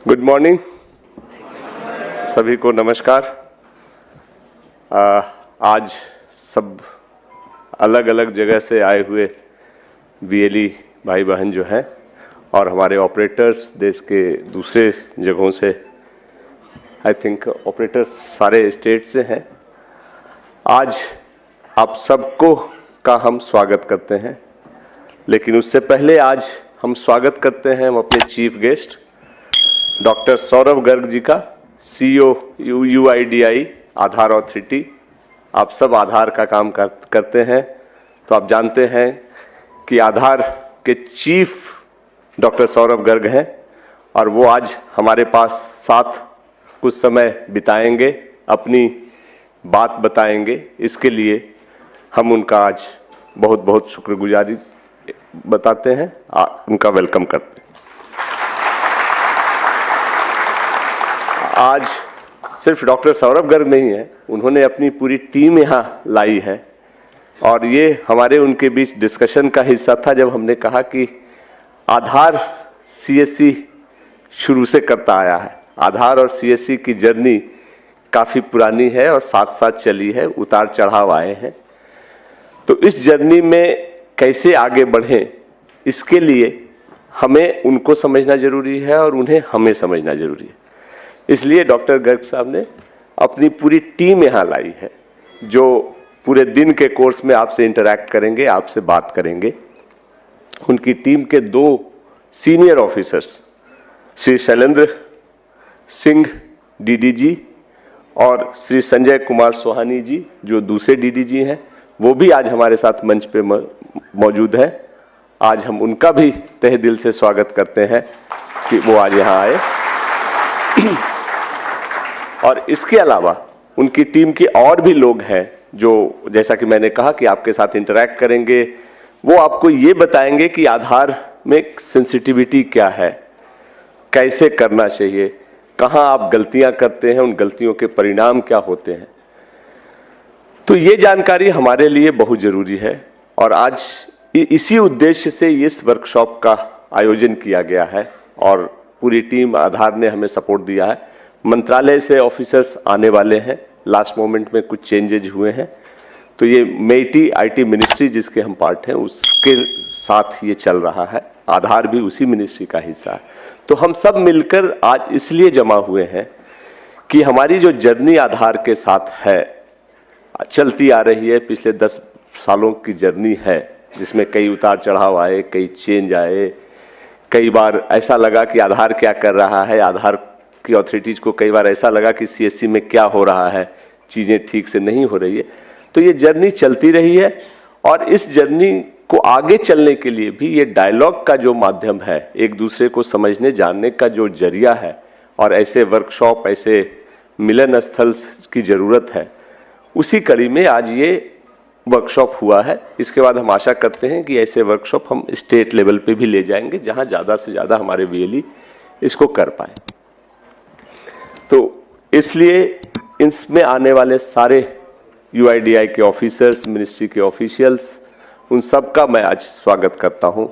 Good morning, सभी को नमस्कार। आज सब अलग अलग जगह से आए हुए बीएलई भाई बहन जो हैं और हमारे ऑपरेटर्स देश के दूसरे जगहों से, आई थिंक ऑपरेटर्स सारे स्टेट से हैं। आज आप सबको का हम स्वागत करते हैं, लेकिन उससे पहले आज हम स्वागत करते हैं हम अपने chief guest doctor Saurabh Garg ji का, सीईओ यूआईडीआई आधार अथॉरिटी। आप सब आधार का काम करते हैं, तो आप जानते हैं कि आधार के चीफ डॉक्टर सौरभ गर्ग हैं और वो आज हमारे पास साथ कुछ समय बिताएंगे, अपनी बात बताएंगे। इसके लिए हम उनका आज बहुत बहुत शुक्रगुजारी बताते हैं, उनका वेलकम करते हैं। आज सिर्फ डॉक्टर सौरभ गर्ग नहीं है, उन्होंने अपनी पूरी टीम यहाँ लाई है और ये हमारे उनके बीच डिस्कशन का हिस्सा था जब हमने कहा कि आधार सीएससी शुरू से करता आया है। आधार और सीएससी की जर्नी काफ़ी पुरानी है और साथ साथ चली है, उतार चढ़ाव आए हैं। तो इस जर्नी में कैसे आगे बढ़ें, इसके लिए हमें उनको समझना जरूरी है और उन्हें हमें समझना जरूरी है। इसलिए डॉक्टर गर्ग साहब ने अपनी पूरी टीम यहाँ लाई है, जो पूरे दिन के कोर्स में आपसे इंटरैक्ट करेंगे, आपसे बात करेंगे। उनकी टीम के 2 senior officers Shri Shailendra Singh DDG और श्री संजय कुमार सोहानी जी, जो दूसरे डीडीजी हैं, वो भी आज हमारे साथ मंच पे मौजूद हैं। आज हम उनका भी तहे दिल से स्वागत करते हैं कि वो आज यहाँ आए। और इसके अलावा उनकी टीम के और भी लोग हैं जो, जैसा कि मैंने कहा, कि आपके साथ इंटरैक्ट करेंगे। वो आपको ये बताएंगे कि आधार में सेंसिटिविटी क्या है, कैसे करना चाहिए, कहाँ आप गलतियां करते हैं, उन गलतियों के परिणाम क्या होते हैं। तो ये जानकारी हमारे लिए बहुत ज़रूरी है और आज इसी उद्देश्य से इस वर्कशॉप का आयोजन किया गया है और पूरी टीम आधार ने हमें सपोर्ट दिया है। मंत्रालय से ऑफिसर्स आने वाले हैं, लास्ट मोमेंट में कुछ चेंजेज हुए हैं, तो ये मेटी आईटी मिनिस्ट्री जिसके हम पार्ट हैं उसके साथ ये चल रहा है। आधार भी उसी मिनिस्ट्री का हिस्सा है। तो हम सब मिलकर आज इसलिए जमा हुए हैं कि हमारी जो जर्नी आधार के साथ है, चलती आ रही है, पिछले 10 सालों की जर्नी है, जिसमें कई उतार चढ़ाव आए, कई चेंज आए। कई बार ऐसा लगा कि आधार क्या कर रहा है, आधार की अथॉरिटीज़ को कई बार ऐसा लगा कि सीएससी में क्या हो रहा है, चीज़ें ठीक से नहीं हो रही है। तो ये जर्नी चलती रही है और इस जर्नी को आगे चलने के लिए भी ये डायलॉग का जो माध्यम है, एक दूसरे को समझने जानने का जो जरिया है, और ऐसे वर्कशॉप, ऐसे मिलन स्थल की ज़रूरत है। उसी कड़ी में आज ये वर्कशॉप हुआ है। इसके बाद हम आशा करते हैं कि ऐसे वर्कशॉप हम स्टेट लेवल पे भी ले जाएंगे, जहां ज़्यादा से ज़्यादा हमारे बीएलई इसको कर पाए। तो इसलिए इसमें आने वाले सारे यूआईडीआई के ऑफिसर्स, मिनिस्ट्री के ऑफिशियल्स, उन सब का मैं आज स्वागत करता हूं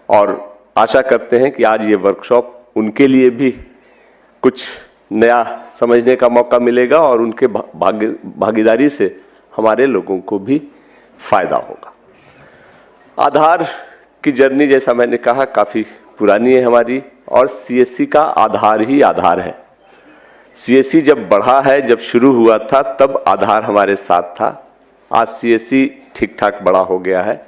और आशा करते हैं कि आज ये वर्कशॉप उनके लिए भी कुछ नया समझने का मौका मिलेगा और उनके भागीदारी से हमारे लोगों को भी फायदा होगा। आधार की जर्नी, जैसा मैंने कहा, काफ़ी पुरानी है हमारी और सीएससी का आधार ही आधार है। सीएससी जब बढ़ा है, जब शुरू हुआ था, तब आधार हमारे साथ था। आज सीएससी ठीक ठाक बड़ा हो गया है,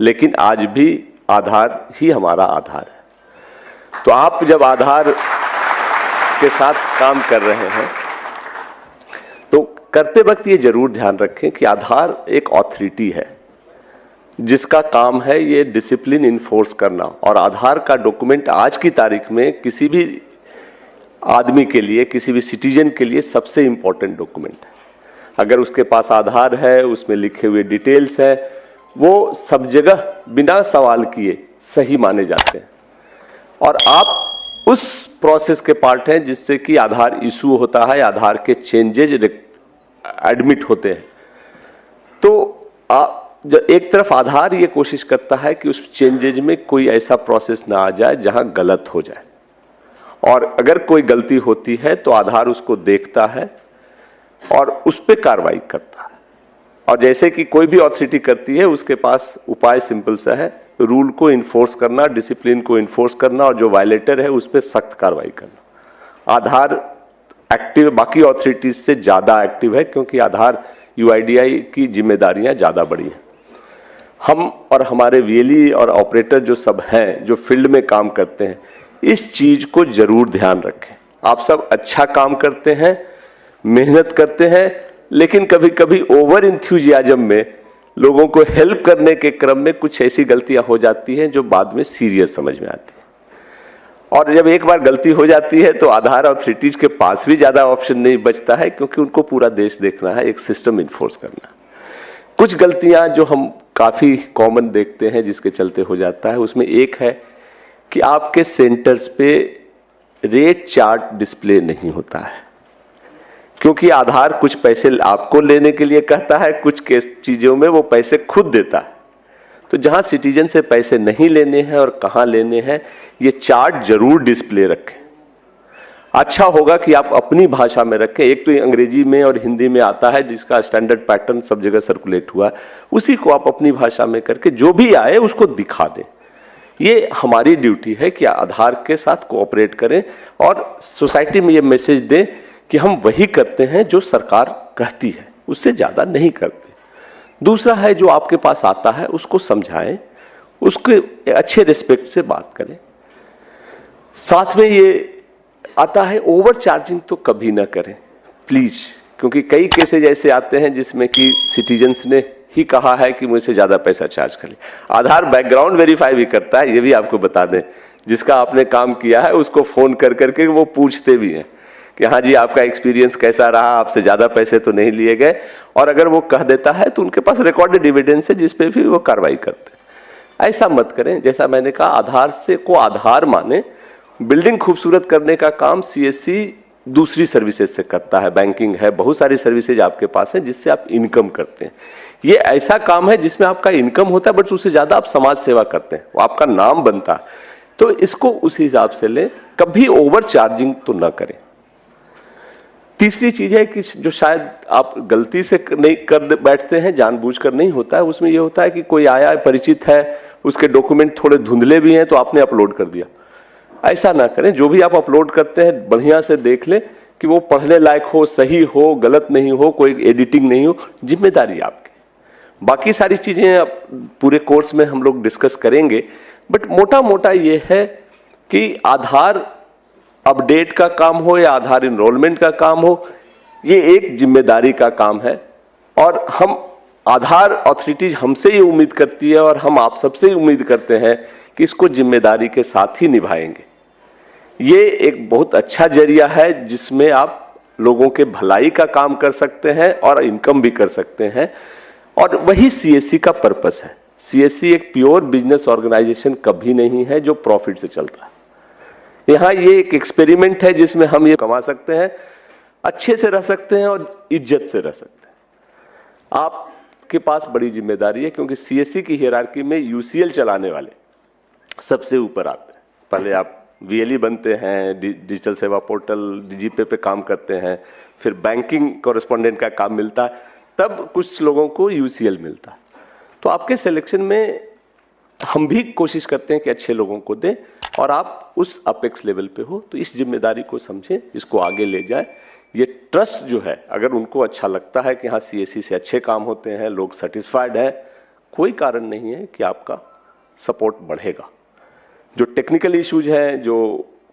लेकिन आज भी आधार ही हमारा आधार है। तो आप जब आधार के साथ काम कर रहे हैं तो करते वक्त ये जरूर ध्यान रखें कि आधार एक अथॉरिटी है जिसका काम है ये डिसिप्लिन इन्फोर्स करना। और आधार का डॉक्यूमेंट आज की तारीख में किसी भी आदमी के लिए, किसी भी सिटीजन के लिए सबसे इम्पोर्टेंट डॉक्यूमेंट है। अगर उसके पास आधार है, उसमें लिखे हुए डिटेल्स है, वो सब जगह बिना सवाल किए सही माने जाते हैं। और आप उस प्रोसेस के पार्ट हैं जिससे कि आधार इशू होता है, आधार के चेंजेज एडमिट होते हैं। तो जब एक तरफ आधार ये कोशिश करता है कि उस चेंजेज में कोई ऐसा प्रोसेस ना आ जाए जहां गलत हो जाए, और अगर कोई गलती होती है तो आधार उसको देखता है और उस पर कार्रवाई करता है। और जैसे कि कोई भी अथॉरिटी करती है, उसके पास उपाय सिंपल सा है, रूल को इन्फोर्स करना, डिसिप्लिन को इन्फोर्स करना, और जो वायलेटर है उस पर सख्त कार्रवाई करना। आधार एक्टिव बाकी अथॉरिटीज से ज़्यादा एक्टिव है, क्योंकि आधार यूआईडीआई की जिम्मेदारियां ज़्यादा बड़ी हैं। हम और हमारे वीएलई और ऑपरेटर जो सब हैं, जो फील्ड में काम करते हैं, इस चीज़ को जरूर ध्यान रखें। आप सब अच्छा काम करते हैं, मेहनत करते हैं, लेकिन कभी कभी ओवर इंथ्यूजियाज्म में लोगों को हेल्प करने के क्रम में कुछ ऐसी गलतियां हो जाती हैं जो बाद में सीरियस समझ में आती है। और जब एक बार गलती हो जाती है तो आधार अथॉरिटीज के पास भी ज्यादा ऑप्शन नहीं बचता है, क्योंकि उनको पूरा देश देखना है, एक सिस्टम इन्फोर्स करना। कुछ गलतियां जो हम काफी कॉमन देखते हैं जिसके चलते हो जाता है, उसमें एक है कि आपके सेंटर्स पे रेट चार्ट डिस्प्ले नहीं होता है, क्योंकि आधार कुछ पैसे आपको लेने के लिए कहता है, कुछ चीजों में वो पैसे खुद देता है। तो जहां सिटीजन से पैसे नहीं लेने हैं और कहां लेने हैं, ये चार्ट जरूर डिस्प्ले रखें। अच्छा होगा कि आप अपनी भाषा में रखें। एक तो अंग्रेजी में और हिंदी में आता है, जिसका स्टैंडर्ड पैटर्न सब जगह सर्कुलेट हुआ है, उसी को आप अपनी भाषा में करके जो भी आए उसको दिखा दें। ये हमारी ड्यूटी है कि आधार के साथ कोऑपरेट करें और सोसाइटी में ये मैसेज दें कि हम वही करते हैं जो सरकार कहती है, उससे ज्यादा नहीं करते। दूसरा है, जो आपके पास आता है उसको समझाएं, उसके अच्छे रिस्पेक्ट से बात करें। साथ में ये आता है, ओवर चार्जिंग तो कभी ना करें प्लीज, क्योंकि कई केसेज ऐसे आते हैं जिसमें कि सिटीजन्स ने ही कहा है कि मुझसे ज्यादा पैसा चार्ज कर ले। आधार बैकग्राउंड वेरीफाई भी करता है, ये भी आपको बता दें। जिसका आपने काम किया है उसको फोन कर करके वो पूछते भी हैं कि हाँ जी, आपका एक्सपीरियंस कैसा रहा, आपसे ज्यादा पैसे तो नहीं लिए गए। और अगर वो कह देता है तो उनके पास रिकॉर्डेड एविडेंस है जिसपे भी वो कार्रवाई करते हैं। ऐसा मत करें। जैसा मैंने कहा, आधार से को आधार माने। बिल्डिंग खूबसूरत करने का काम सीएससी दूसरी सर्विसेज से करता है, बैंकिंग है, बहुत सारी सर्विसेज आपके पास है जिससे आप इनकम करते हैं। ये ऐसा काम है जिसमें आपका इनकम होता है, बट उससे ज्यादा आप समाज सेवा करते हैं, वो आपका नाम बनता है। तो इसको उस हिसाब से लें, कभी ओवर चार्जिंग तो ना करें। तीसरी चीज है कि जो शायद आप गलती से नहीं कर बैठते हैं, जानबूझकर नहीं होता है, उसमें यह होता है कि कोई आया है, परिचित है, उसके डॉक्यूमेंट थोड़े धुंधले भी हैं तो आपने अपलोड कर दिया। ऐसा ना करें। जो भी आप अपलोड करते हैं बढ़िया से देख लें कि वो पढ़ने लायक हो, सही हो, गलत नहीं हो, कोई एडिटिंग नहीं हो। जिम्मेदारी आपकी। बाकी सारी चीजें पूरे कोर्स में हम लोग डिस्कस करेंगे, बट मोटा मोटा ये है कि आधार अपडेट का काम हो या आधार इनरोलमेंट का काम हो, ये एक जिम्मेदारी का काम है। और हम आधार अथॉरिटीज हमसे ये उम्मीद करती है और हम आप सबसे ही उम्मीद करते हैं कि इसको जिम्मेदारी के साथ ही निभाएंगे। ये एक बहुत अच्छा जरिया है जिसमें आप लोगों के भलाई का काम कर सकते हैं और इनकम भी कर सकते हैं, और वही सीएससी का पर्पस है। सीएससी एक प्योर बिजनेस ऑर्गेनाइजेशन कभी नहीं है जो प्रॉफिट से चलता है। यहाँ ये एक एक्सपेरिमेंट है जिसमें हम ये कमा सकते हैं, अच्छे से रह सकते हैं और इज्जत से रह सकते हैं। आपके पास बड़ी जिम्मेदारी है, क्योंकि सीएससी की हियरार्की में यूसीएल चलाने वाले सबसे ऊपर आते हैं। पहले आप वीएलई बनते हैं, डिजिटल सेवा पोर्टल डीजीपे पे काम करते हैं, फिर बैंकिंग कॉरेस्पॉन्डेंट का काम मिलता है, तब कुछ लोगों को यूसीएल मिलता है। तो आपके सिलेक्शन में हम भी कोशिश करते हैं कि अच्छे लोगों को दें और आप उस अपेक्स लेवल पे हो। तो इस जिम्मेदारी को समझें, इसको आगे ले जाए। ये ट्रस्ट जो है, अगर उनको अच्छा लगता है कि हाँ सीएससी से अच्छे काम होते हैं, लोग सेटिस्फाइड है, कोई कारण नहीं है कि आपका सपोर्ट बढ़ेगा। जो टेक्निकल इश्यूज हैं, जो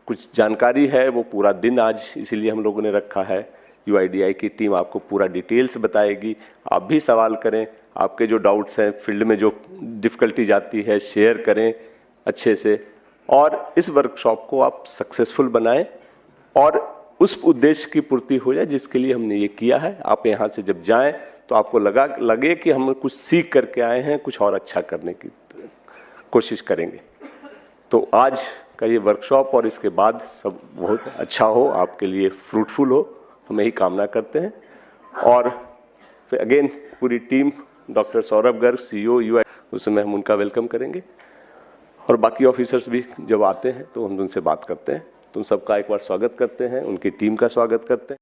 कुछ जानकारी है, वो पूरा दिन आज इसीलिए हम लोगों ने रखा है। यूआईडीआई की टीम आपको पूरा डिटेल्स बताएगी। आप भी सवाल करें, आपके जो डाउट्स हैं, फील्ड में जो डिफिकल्टीज आती है, शेयर करें अच्छे से, और इस वर्कशॉप को आप सक्सेसफुल बनाएं और उस उद्देश्य की पूर्ति हो जाए जिसके लिए हमने ये किया है। आप यहाँ से जब जाएं तो आपको लगे कि हम कुछ सीख करके आए हैं, कुछ और अच्छा करने की कोशिश करेंगे। तो आज का ये वर्कशॉप और इसके बाद सब बहुत अच्छा हो, आपके लिए फ्रूटफुल हो, हम यही कामना करते हैं। और फिर अगेन पूरी team, doctor Saurabh Garg CEO UI, उस समय हम उनका वेलकम करेंगे, और बाकी ऑफिसर्स भी जब आते हैं तो हम उनसे बात करते हैं। तो उन सबका एक बार स्वागत करते हैं, उनकी टीम का स्वागत करते हैं।